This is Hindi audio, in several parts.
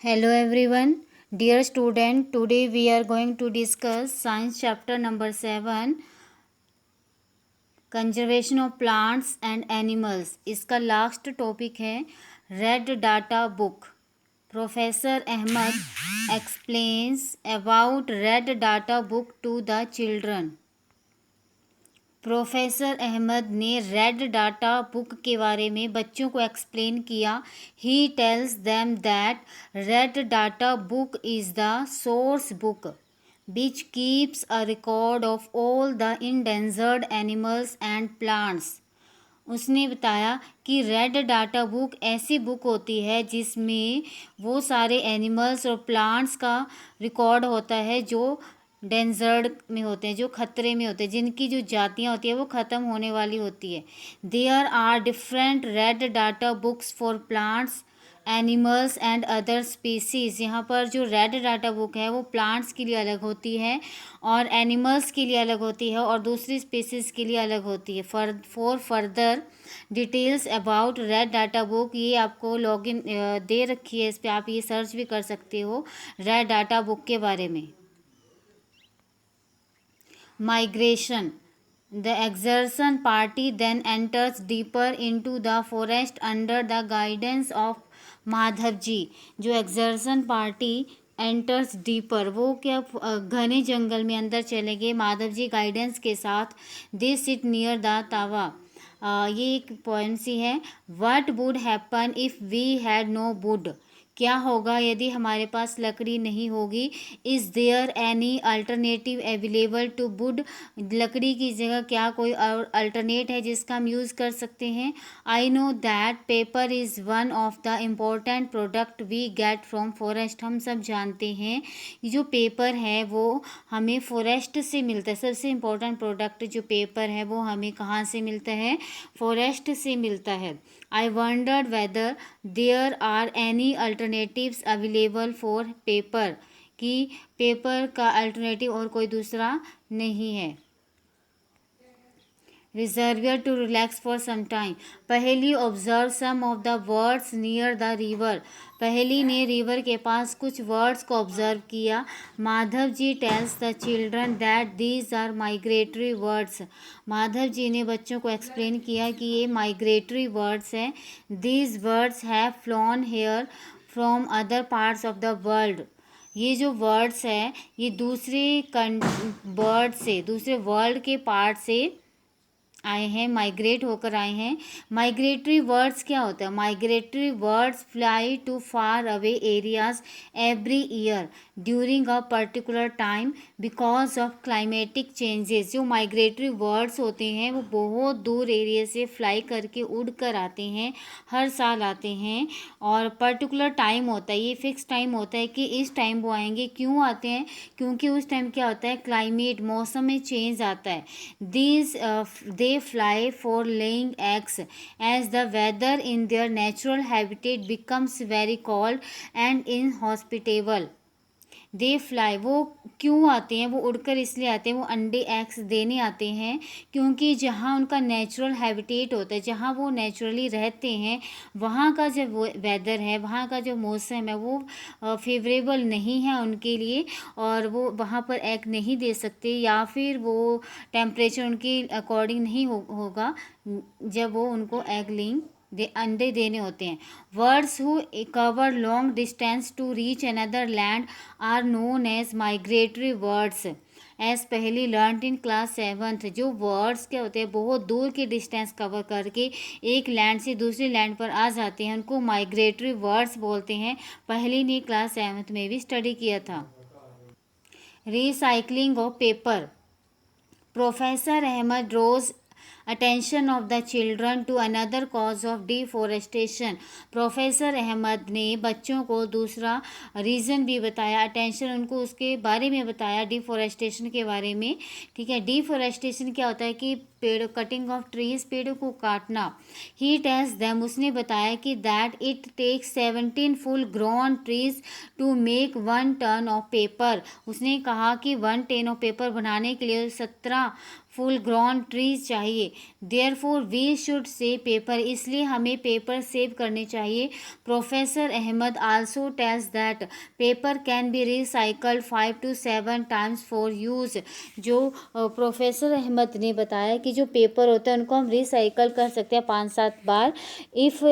Hello everyone, dear student. Today we are going to discuss science chapter number 7, conservation of plants and animals. इसका लास्ट टॉपिक है red data book. Professor Ahmed explains about red data book to the children. Professor Ahmad ने रेड डाटा बुक के बारे में बच्चों को एक्सप्लेन किया. He tells them that red data book is the source book which keeps a record of all the endangered animals and plants. उसने बताया कि रेड डाटा बुक ऐसी बुक होती है जिसमें वो सारे एनिमल्स और प्लांट्स का रिकॉर्ड होता है जो डेंजर्ड में होते हैं, जो खतरे में होते हैं, जिनकी जो जातियाँ होती है वो ख़त्म होने वाली होती है. There are different red data books for plants, animals and other species. यहाँ पर जो रेड डाटा बुक है वो प्लांट्स के लिए अलग होती है और एनिमल्स के लिए अलग होती है और दूसरी स्पीसीज़ के लिए अलग होती है. For further details about red data book, ये आपको लॉगिन दे रखी है, इस पर आप ये सर्च भी कर सकते हो रेड डाटा बुक के बारे में. Migration. The excursion party then enters deeper into the forest under the guidance of Madhav ji. जो एक्सर्सन पार्टी एंटर्स डीपर, वो क्या घने जंगल में अंदर चले गए माधव जी गाइडेंस के साथ. दे सिट नियर द तावा. ये एक पोएम सी है. What would happen if we had no wood. क्या होगा यदि हमारे पास लकड़ी नहीं होगी. Is there any alternative available to wood. लकड़ी की जगह क्या कोई अल्टरनेट है जिसका हम यूज़ कर सकते हैं. I know that paper is one of the important product we get from forest. हम सब जानते हैं कि जो पेपर है वो हमें फॉरेस्ट से मिलता है. सबसे इम्पोर्टेंट प्रोडक्ट जो पेपर है वो हमें कहाँ से मिलता है, फॉरेस्ट से मिलता है. I wondered whether there are any alternatives available for paper. कि पेपर का अल्टरनेटिव और कोई दूसरा नहीं है. Reservoir to relax for some time. पहेली observe some of the words near the river. पहेली ने रिवर के पास कुछ वर्ड्स को ऑब्जर्व किया. Madhav ji tells the children that these are migratory words. Madhav ji ने बच्चों को एक्सप्लेन किया कि ये माइग्रेटरी वर्ड्स हैं. These words have flown here from other parts of the world. ये जो वर्ड्स हैं ये दूसरे बर्ड से, दूसरे वर्ल्ड के पार्ट से आए हैं, माइग्रेट होकर आए हैं. माइग्रेटरी वर्ड्स क्या होता है. Migratory birds fly to far away areas every year during a particular time because of climatic changes. जो माइग्रेटरी वर्ड्स होते हैं वो बहुत दूर एरिया से फ्लाई करके उड़ कर आते हैं, हर साल आते हैं और पर्टिकुलर टाइम होता है, ये फिक्स टाइम होता है कि इस टाइम वो आएंगे. क्यों आते हैं, क्योंकि उस टाइम क्या होता है, क्लाइमेट, मौसम में चेंज आता है. These they fly for laying eggs as the weather in their natural habitat becomes very cold and inhospitable. They fly, वो क्यों आते हैं, वो उड़कर इसलिए आते हैं, वो अंडे एग्स देने आते हैं क्योंकि जहाँ उनका नेचुरल हैबिटेट होता है, जहाँ वो नेचुरली रहते हैं, वहाँ का जो वेदर है, वहाँ का जो मौसम है वो फेवरेबल नहीं है उनके लिए और वो वहाँ पर एग नहीं दे सकते या फिर वो टेम्परेचर उनके अकॉर्डिंग नहीं होगा जब वो उनको एग लेइंग अंडे देने होते हैं. Birds who cover long distance to reach another land are known as migratory birds as पहली लर्न इन क्लास 7th. जो वर्ड्स क्या होते हैं, बहुत दूर की डिस्टेंस कवर करके एक लैंड से दूसरे लैंड पर आ जाते हैं, उनको माइग्रेटरी वर्ड्स बोलते हैं. पहली ने क्लास 7th में भी स्टडी किया था. Recycling of paper. Professor Ahmad draws attention of the children to another cause of deforestation. Professor Ahmad ने बच्चों को दूसरा रीज़न भी बताया, अटेंशन उनको उसके बारे में बताया, डिफॉरेस्टेशन के बारे में. ठीक है, डिफॉरेस्टेशन क्या होता है कि पेड़, कटिंग ऑफ ट्रीज, पेड़ों को काटना। ही टेल्स देम, उसने बताया कि that it takes 17 full grown trees to make 1 ton of paper. उसने कहा कि 1 टन ऑफ पेपर बनाने के लिए 17 फुल ग्रोन ट्रीज चाहिए। Therefore we should save paper, इसलिए हमें पेपर सेव करने चाहिए। Professor Ahmed also tells that paper can be recycled 5 to 7 times for use. जो प्रोफेसर अहमद ने बताया कि जो पेपर होता है उनको हम रिसाइकल कर सकते हैं 5-7 बार। If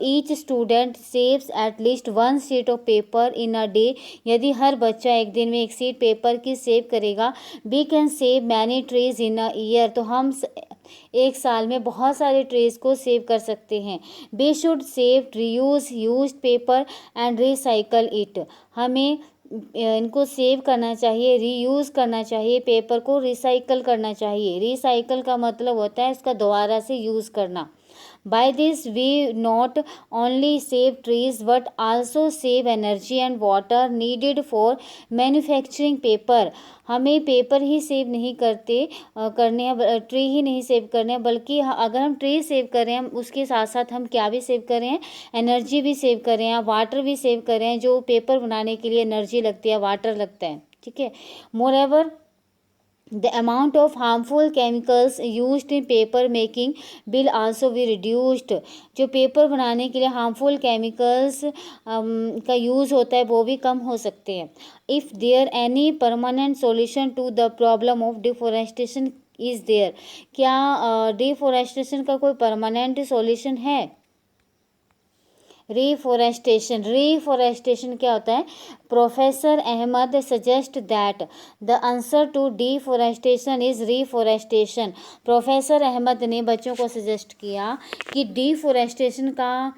each student saves at least 1 sheet of paper in a day, यदि हर बच्चा एक दिन में 1 शीट पेपर की सेव करेगा, we can save many trees in a year, तो हम एक साल में बहुत सारे ट्रीज को सेव कर सकते हैं। We should save reuse used paper and recycle it, हमें इनको सेव करना चाहिए, रीयूज़ करना चाहिए, पेपर को रिसाइकल करना चाहिए। रिसाइकल का मतलब होता है इसका दोबारा से यूज़ करना। By this we not only save trees but also save energy and water needed for manufacturing paper। हमें पेपर ही सेव नहीं करने हैं, ट्री ही नहीं सेव करने हैं, बल्कि अगर हम ट्री सेव कर रहे हैं उसके साथ साथ हम क्या भी सेव कर रहे हैं, एनर्जी भी सेव कर रहे हैं, वाटर भी सेव कर रहे हैं। जो पेपर बनाने के लिए एनर्जी लगती है, वाटर लगता है, ठीक है। मोreover the amount of harmful chemicals used in paper making will also be reduced। जो पेपर बनाने के लिए हार्मफुल केमिकल्स का यूज़ होता है वो भी कम हो सकते हैं। If there any permanent solution to the problem of deforestation is there, क्या डिफॉरेस्टेशन का कोई परमानेंट सॉल्यूशन है? रिफोरेस्टेशन क्या होता है? Professor Ahmad suggest that the answer to deforestation is reforestation. Professor Ahmad ने बच्चों को सजेस्ट किया कि डिफोरेस्टेशन का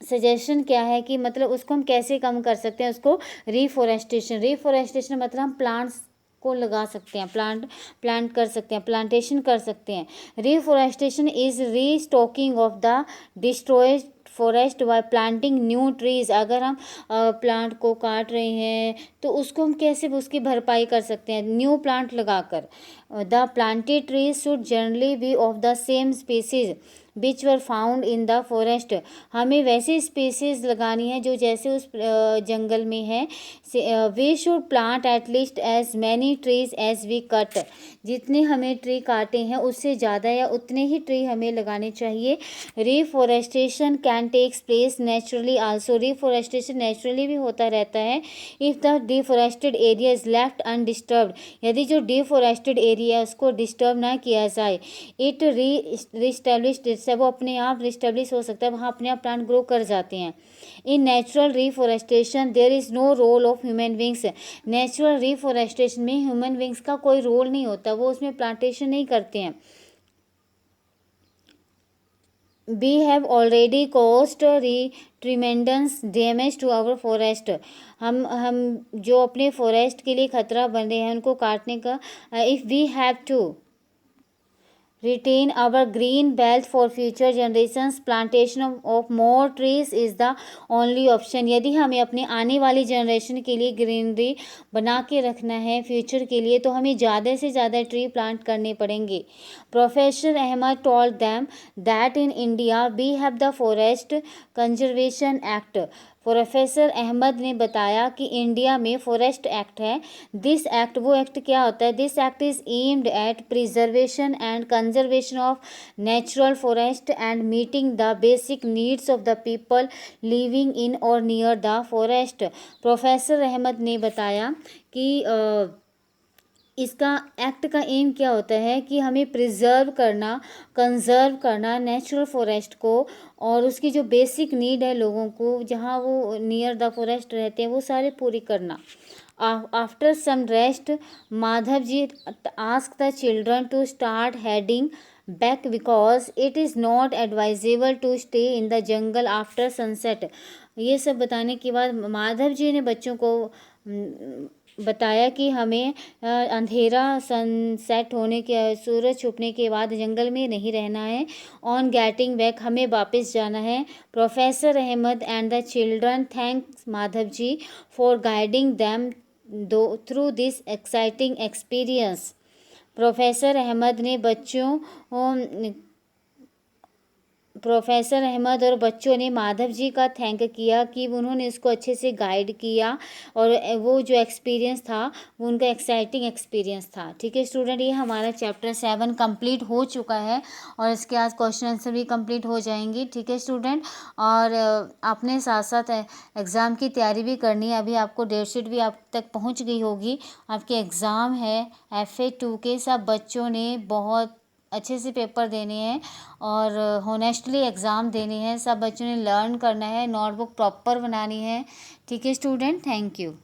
सजेशन क्या है, कि मतलब उसको हम कैसे कम कर सकते हैं, उसको रिफोरेस्टेशन मतलब हम प्लांट्स को लगा सकते हैं, प्लांट कर सकते हैं, प्लांटेशन कर सकते हैं। Reforestation is restocking of the destroyed forest by planting new trees. अगर हम प्लांट को काट रहे हैं तो उसको हम कैसे उसकी भरपाई कर सकते हैं, न्यू प्लांट लगाकर। The planted trees should generally be of the same species which were found in the forest. हमें वैसी स्पीसीज लगानी है जो जैसे उस जंगल में है। We should plant at least as many trees as we cut. जितने हमें ट्री काटे हैं उससे ज़्यादा या उतने ही ट्री हमें लगाने चाहिए। Reforestation can takes place naturally also. Reforestation naturally भी होता रहता है। If the deforested area is left undisturbed, यदि जो डिफोरेस्टेड एरिया है उसको डिस्टर्ब ना किया जाए, इट रिस्टेब्लिश से वो अपने आप रिस्टेब्लिश हो सकता है, वहाँ अपने आप प्लांट ग्रो कर जाते हैं। In natural reforestation there is no role of human beings. Natural reforestation में ह्यूमन बींग्स का कोई रोल नहीं होता, वो उसमें प्लांटेशन नहीं करते हैं। We have already caused tremendous damage to our forest। हम जो अपने फॉरेस्ट के लिए खतरा बन रहे हैं उनको काटने का, if we have to retain our green belt for future generations, plantation of more trees is the only option। यदि हमें अपने आने वाली जनरेशन के लिए ग्रीनरी बना के रखना है फ्यूचर के लिए, तो हमें ज़्यादा से ज़्यादा ट्री प्लांट करने पड़ेंगे। Professor Ahmad told them that in India we have the forest conservation act. Professor Ahmad ने बताया कि इंडिया में फॉरेस्ट एक्ट है। दिस एक्ट, वो एक्ट क्या होता है? This act is aimed at preservation and conservation of natural forest and meeting the basic needs of the people living in or near the forest. Professor Ahmad ने बताया कि इसका एक्ट का एम क्या होता है कि हमें प्रिजर्व करना, कंजर्व करना नेचुरल फॉरेस्ट को, और उसकी जो बेसिक नीड है लोगों को जहाँ वो नियर द फॉरेस्ट रहते हैं वो सारे पूरी करना। After some rest Madhav ji ask the children to start heading back because it is not advisable to stay in the jungle after sunset. ये सब बताने के बाद माधव जी ने बच्चों को बताया कि हमें अंधेरा सनसेट होने के, सूरज छुपने के बाद जंगल में नहीं रहना है। ऑन गेटिंग बैक, हमें वापस जाना है। Professor Ahmed and the children thanks Madhav ji for guiding them through this exciting experience. Professor Ahmed और बच्चों ने माधव जी का थैंक किया कि उन्होंने इसको अच्छे से गाइड किया, और वो जो एक्सपीरियंस था वो उनका एक्साइटिंग एक्सपीरियंस था। ठीक है स्टूडेंट, ये हमारा चैप्टर 7 कंप्लीट हो चुका है और इसके आज क्वेश्चन आंसर भी कंप्लीट हो जाएंगी। ठीक है स्टूडेंट, और अपने साथ साथ एग्ज़ाम की तैयारी भी करनी है। अभी आपको डेट शीट भी आप तक पहुंच गई होगी। आपके एग्ज़ाम है FA2 के। सब बच्चों ने बहुत अच्छे से पेपर देने हैं और होनेस्टली एग्ज़ाम देने हैं। सब बच्चों ने लर्न करना है, नोटबुक प्रॉपर बनानी है। ठीक है स्टूडेंट, थैंक यू।